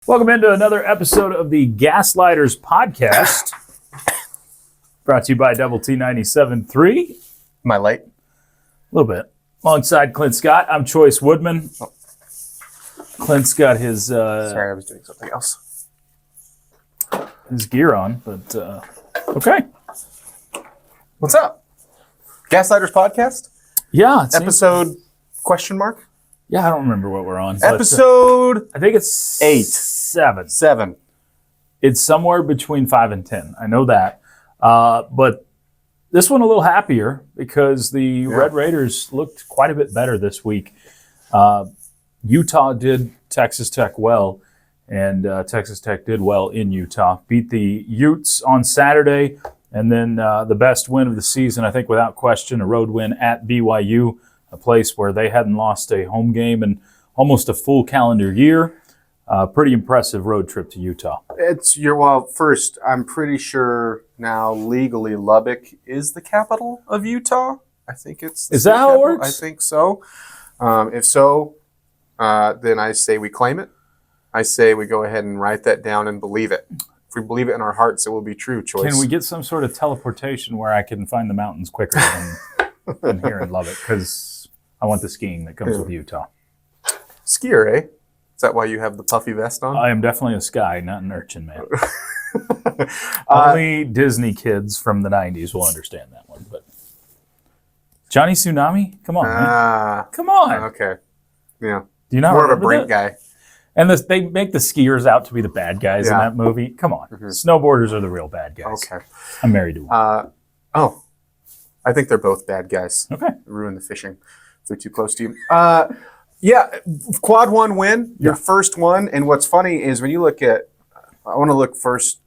Welcome into another episode of the Gaslighters Podcast, brought to you by Double T 97.3. Am I late? A little bit. Alongside Clint Scott, I'm Chois Woodman. Clint's got his Sorry, I was doing something else. His gear on, but okay. What's up? Gaslighters Podcast? Yeah. Episode question mark? Yeah, I don't remember what we're on. Episode I think it's 8. 7. 7. It's somewhere between 5 and 10. I know that. But this one a little happier because the Red Raiders looked quite a bit better this week. Utah did Texas Tech well, and Texas Tech did well in Utah. Beat the Utes on Saturday, and then the best win of the season, I think without question, a road win at BYU, a place where they hadn't lost a home game in almost a full calendar year. Pretty impressive road trip to Utah. First, I'm pretty sure now legally Lubbock is the capital of Utah. I think it's the Is that how it capital. works? I think so. If so, then I say we claim it. I say we go ahead and write that down and believe it. If we believe it in our hearts, it will be true, Choice. Can we get some sort of teleportation where I can find the mountains quicker than here in Lubbock? Because I want the skiing that comes with Utah. Skier, eh? Is that why you have the puffy vest on? I am definitely a sky, not an urchin, man. Only Disney kids from the 90s will understand that one. But Johnny Tsunami? Come on, man. Come on. Okay. Yeah. Do you not More of a remember brink that? guy. And they make the skiers out to be the bad guys in that movie. Come on. Mm-hmm. Snowboarders are the real bad guys. Okay. I'm married to one. I think they're both bad guys. Okay. Ruin the fishing if they're too close to you. Quad one win, your first one. And what's funny is when you look at, I want to look first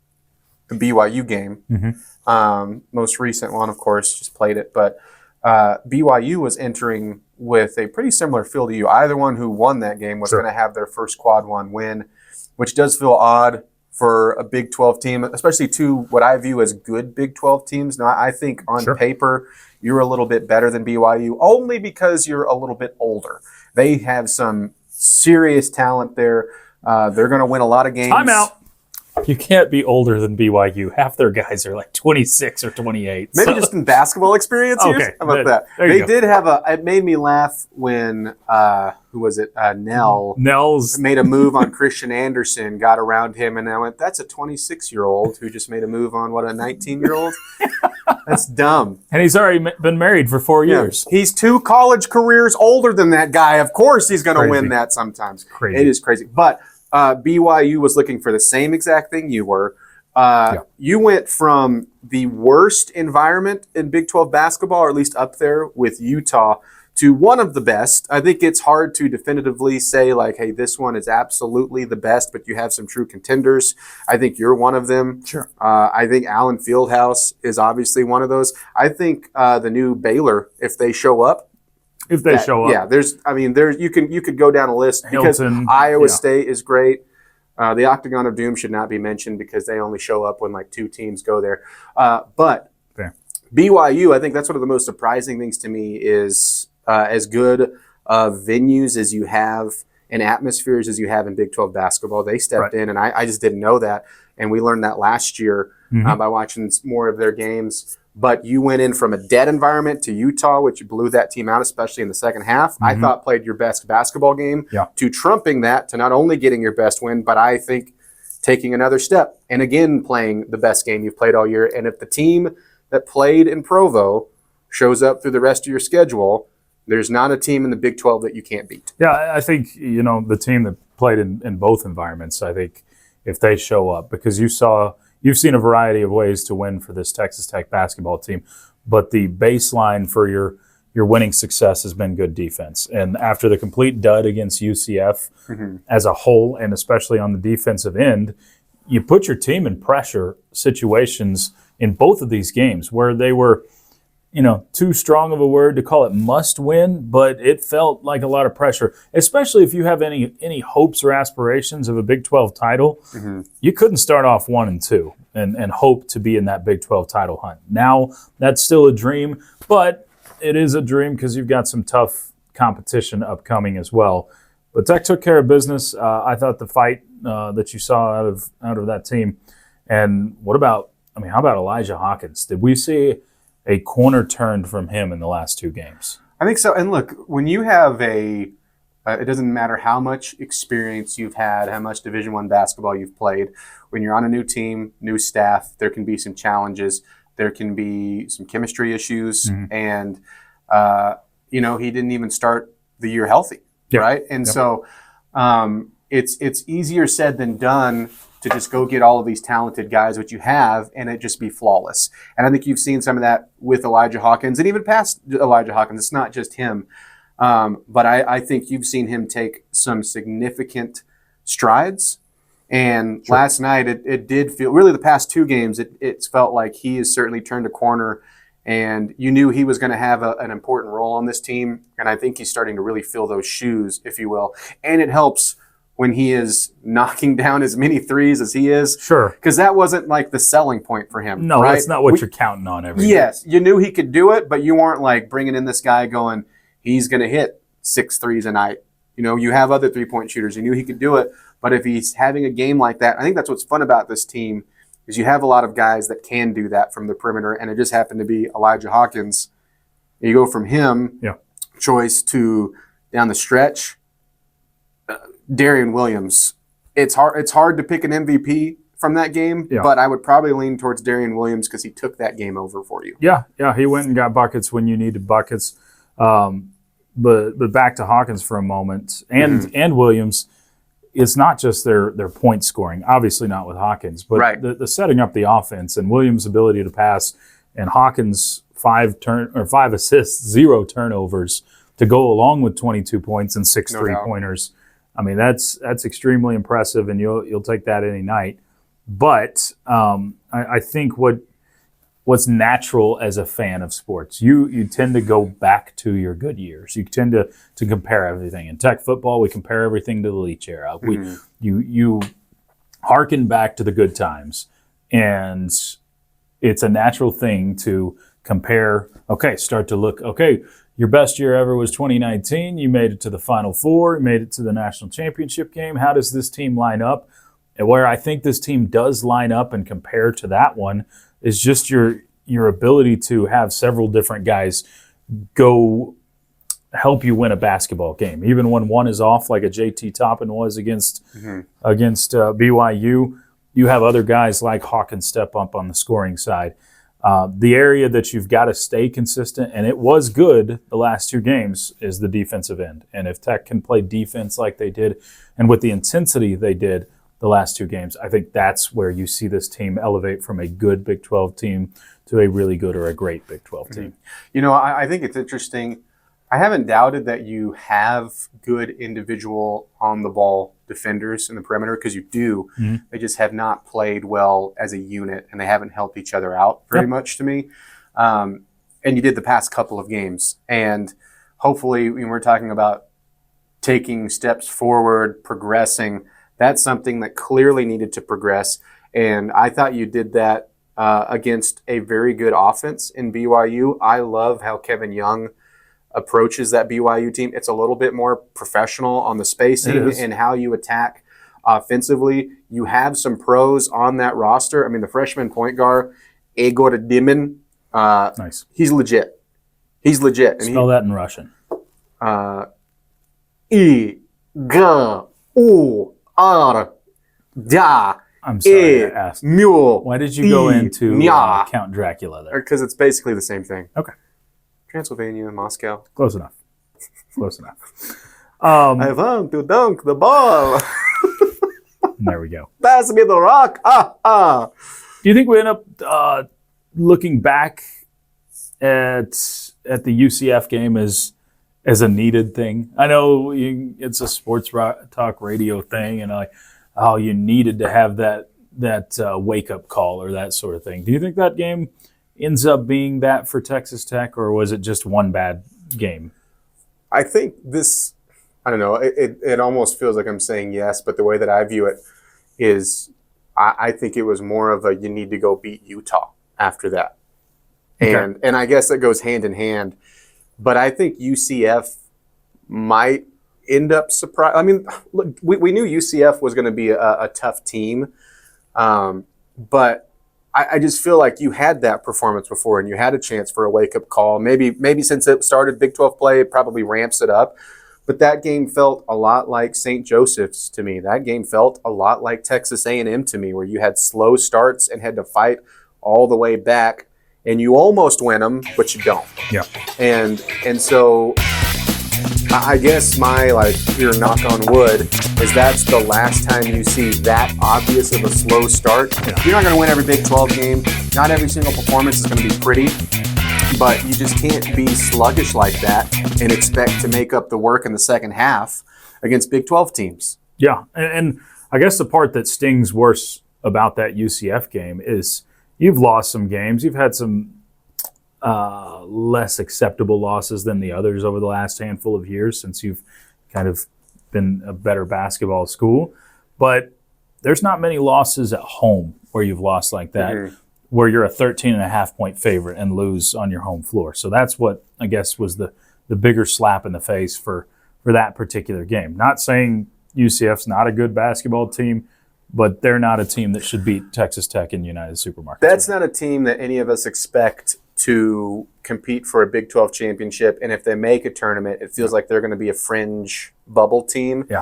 the BYU game. Mm-hmm. Most recent one, of course, just played it. But BYU was entering with a pretty similar feel to you. Either one who won that game was going to have their first quad one win, which does feel odd for a Big 12 team, especially two what I view as good Big 12 teams. Now, I think on paper, you're a little bit better than BYU, only because you're a little bit older. They have some serious talent there. They're going to win a lot of games. Time out. You can't be older than BYU. Half their guys are like 26 or 28. Maybe just in basketball experience years? Okay. How about that? They did have it made me laugh when, who was it? Nels made a move on Christian Anderson, got around him, and I went, that's a 26-year-old who just made a move on, a 19-year-old? That's dumb. And he's already been married for 4 years. He's 2 college careers older than that guy. Of course he's going to win that sometimes. Crazy. It is crazy. But BYU was looking for the same exact thing you were. You went from the worst environment in Big 12 basketball, or at least up there with Utah, to one of the best. I think it's hard to definitively say, like, hey, this one is absolutely the best, but you have some true contenders. I think you're one of them. Sure. I think Allen Fieldhouse is obviously one of those. I think the new Baylor, if they show up, show up. Yeah, you could go down a list because Iowa State is great. The Octagon of Doom should not be mentioned because they only show up when like 2 teams go there. But BYU, I think that's one of the most surprising things to me is as good venues as you have and atmospheres as you have in Big 12 basketball. They stepped in, and I just didn't know that. And we learned that last year by watching more of their games. But you went in from a dead environment to Utah, which blew that team out, especially in the second half. I thought played your best basketball game to trumping that, to not only getting your best win, but I think taking another step and again playing the best game you've played all year. And if the team that played in Provo shows up through the rest of your schedule, there's not a team in the Big 12 that you can't beat. Yeah, I think, the team that played in both environments, I think if they show up, because you've seen a variety of ways to win for this Texas Tech basketball team, but the baseline for your winning success has been good defense. And after the complete dud against UCF as a whole, and especially on the defensive end, you put your team in pressure situations in both of these games where they were, too strong of a word to call it must win, but it felt like a lot of pressure, especially if you have any hopes or aspirations of a Big 12 title. You couldn't start off 1-2 and hope to be in that Big 12 title hunt. Now, that's still a dream, but it is a dream because you've got some tough competition upcoming as well. But Tech took care of business. I thought the fight that you saw out of that team. And how about Elijah Hawkins? Did we see a corner turned from him in the last 2 games? I think so. And look, when you have it doesn't matter how much experience you've had, how much Division I basketball you've played. When you're on a new team, new staff, there can be some challenges. There can be some chemistry issues. And, he didn't even start the year healthy, right? And so it's easier said than done to just go get all of these talented guys, which you have, and it just be flawless. And I think you've seen some of that with Elijah Hawkins, and even past Elijah Hawkins. It's not just him. But I think you've seen him take some significant strides. And last night, it did feel, really the past 2 games, it felt like he has certainly turned a corner, and you knew he was going to have an important role on this team. And I think he's starting to really fill those shoes, if you will. And it helps when he is knocking down as many threes as he is. Sure. Because that wasn't like the selling point for him. No, right? That's not what you're counting on every day. Yes, you knew he could do it, but you weren't like bringing in this guy going, he's going to hit 6 threes a night. You have other 3-point shooters. You knew he could do it. But if he's having a game like that, I think that's what's fun about this team is you have a lot of guys that can do that from the perimeter, and it just happened to be Elijah Hawkins. You go from him, Choice, to down the stretch, Darian Williams. It's hard to pick an MVP from that game, but I would probably lean towards Darian Williams because he took that game over for you. Yeah, he went and got buckets when you needed buckets. But back to Hawkins for a moment, and Williams. It's not just their point scoring, obviously not with Hawkins, but the setting up the offense and Williams' ability to pass, and Hawkins 5 assists, 0 turnovers to go along with 22 points and 6 3-pointers. I mean, that's extremely impressive, and you'll take that any night. But I think what's natural as a fan of sports, you tend to go back to your good years. You tend to compare everything. In Tech football, we compare everything to the Leach era. You hearken back to the good times, and it's a natural thing to compare. Start to look. Your best year ever was 2019. You made it to the Final Four. You made it to the national championship game. How does this team line up? And where I think this team does line up and compare to that one is just your ability to have several different guys go help you win a basketball game. Even when one is off, like a JT Toppin was against BYU, you have other guys like Hawkins step up on the scoring side. The area that you've got to stay consistent, and it was good the last 2 games, is the defensive end. And if Tech can play defense like they did and with the intensity they did the last 2 games, I think that's where you see this team elevate from a good Big 12 team to a really good or a great Big 12 team. I think it's interesting. I haven't doubted that you have good individual on-the-ball defenders in the perimeter, because you do. They just have not played well as a unit, and they haven't helped each other out very much to me. And you did the past couple of games. And hopefully, when we're talking about taking steps forward, progressing, that's something that clearly needed to progress. And I thought you did that against a very good offense in BYU. I love how Kevin Young approaches that BYU team. It's a little bit more professional on the spacing and how you attack offensively. You have some pros on that roster. I mean, the freshman point guard, Egor Dimin, nice. He's legit. Spell that in Russian. I'm sorry, I asked. Why did you go into Count Dracula there? Because it's basically the same thing. Okay. Transylvania, Moscow. Close enough. I want to dunk the ball. There we go. Pass me the rock. Do you think we end up looking back at the UCF game as a needed thing? I know it's a sports talk radio thing, and you needed to have that wake-up call or that sort of thing. Do you think that game ends up being that for Texas Tech, or was it just one bad game? I think this, I don't know, it almost feels like I'm saying yes, but the way that I view it is I think it was more of a you need to go beat Utah after that. Okay. And I guess that goes hand in hand. But I think UCF might end up surprised. I mean, look, we knew UCF was going to be a tough team, but I just feel like you had that performance before and you had a chance for a wake-up call. Maybe since it started Big 12 play, it probably ramps it up. But that game felt a lot like St. Joseph's to me. That game felt a lot like Texas A&M to me, where you had slow starts and had to fight all the way back, and you almost win them, but you don't. Yeah. And so I guess my, here, knock on wood, is that's the last time you see that obvious of a slow start. Yeah. You're not going to win every Big 12 game. Not every single performance is going to be pretty. But you just can't be sluggish like that and expect to make up the work in the second half against Big 12 teams. Yeah, and I guess the part that stings worse about that UCF game is you've lost some games. You've had some less acceptable losses than the others over the last handful of years since you've kind of been a better basketball school. But there's not many losses at home where you've lost like that. Mm-hmm. Where you're a 13.5-point favorite and lose on your home floor. So that's what I guess was the bigger slap in the face for that particular game. Not saying UCF's not a good basketball team, but they're not a team that should beat Texas Tech in United Supermarkets. That's not a team that any of us expect to compete for a Big 12 championship. And if they make a tournament, it feels like they're going to be a fringe bubble team. Yeah.